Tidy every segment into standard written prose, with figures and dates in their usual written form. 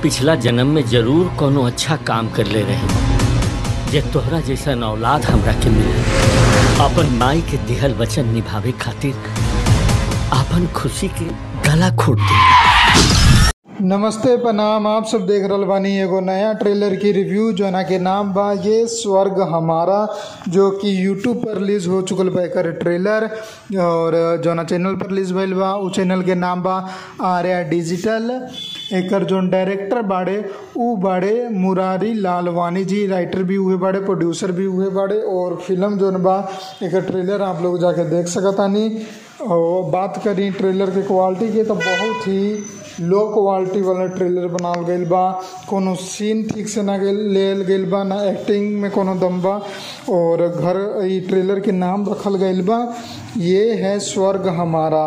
पिछला जन्म में जरूर कोनो अच्छा काम कर ले रहे जे तोहरा जैसा औलाद हमरा के मिले। अपन माई के दिहल वचन निभावे खातिर अपन खुशी के गला घोट दे। नमस्ते प्रणाम, आप सब देख रहल बानी एगो नया ट्रेलर की रिव्यू जोना के नाम बा ये स्वर्ग हमारा, जो कि यूट्यूब पर रिलीज़ हो चुकल बा एकर ट्रेलर। और जोना चैनल पर रिलीज़ भइल बा उ चैनल के नाम बा आर्या डिजिटल। एकर जोन डायरेक्टर बाड़े उ बाड़े मुरारी लालवानी जी, राइटर भी हुए बाड़े, प्रोड्यूसर भी हुए बाड़े। और फिल्म जोन बा एकर ट्रेलर आप लोग जाके देख सकतानी। और बात करी ट्रेलर के क्वालिटी के तो बहुत ही लो क्वालिटी वाला ट्रेलर बनावल गईल बा। कोनो सीन ठीक से ना लेल गईल बा, ना एक्टिंग में कोनो दम बा। और घर ई ट्रेलर के नाम रखल गईल बा ये है स्वर्ग हमारा।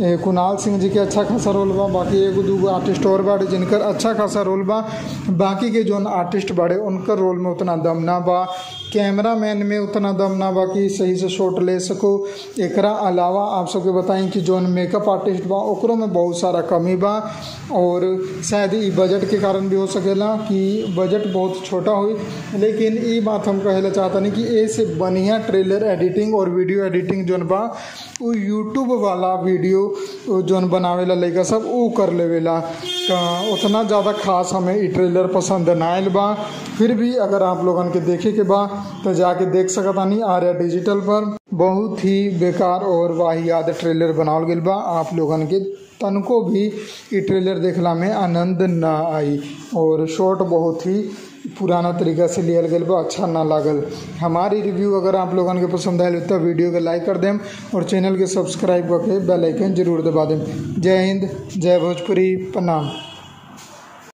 कुणाल सिंह जी के अच्छा खासा रोल बा, बाकी एगो दूगो आर्टिस्ट और बाड़े जिनकर अच्छा खासा रोल बा। बाकी के जोन आर्टिस्ट बाड़े उनकर रोल में उतना दम ना बा, कैमरा मैन में उतना दम ना बा कि सही से शॉट ले सको। एकरा अलावा आप सबके बताएं कि जोन मेकअप आर्टिस्ट बा ओकरों में बहुत सारा कमी बा। और शायद ई बजट के कारण भी हो सकेला कि बजट बहुत छोटा हुई। लेकिन ई बात हम कहेला चाहता नहीं कि ए से बढ़िया ट्रेलर एडिटिंग और वीडियो एडिटिंग जोन बा वो यूट्यूब वाला वीडियो जोन बनावेला लइका सब उ कर लेवेला। तो उतना ज़्यादा खास हमें ई ट्रेलर पसंद ना आयल बा। फिर भी अगर आप लोगन के देखे के बा तो जाके देख सकतानी आर्या डिजिटल पर। बहुत ही बेकार और वाहियात ट्रेलर बनावल गईल बा। आप लोगन के तनको भी ई ट्रेलर देखला में आनंद ना आई। और शॉट बहुत ही पुराना तरीका से लियल गईल बा, अच्छा ना लागल। हमारी रिव्यू अगर आप लोगन के पसंद आयल तो वीडियो के लाइक कर देम और चैनल के सब्सक्राइब करके बेल आइकन जरूर दबा देम। जय हिंद, जय भोजपुरी, प्रणाम।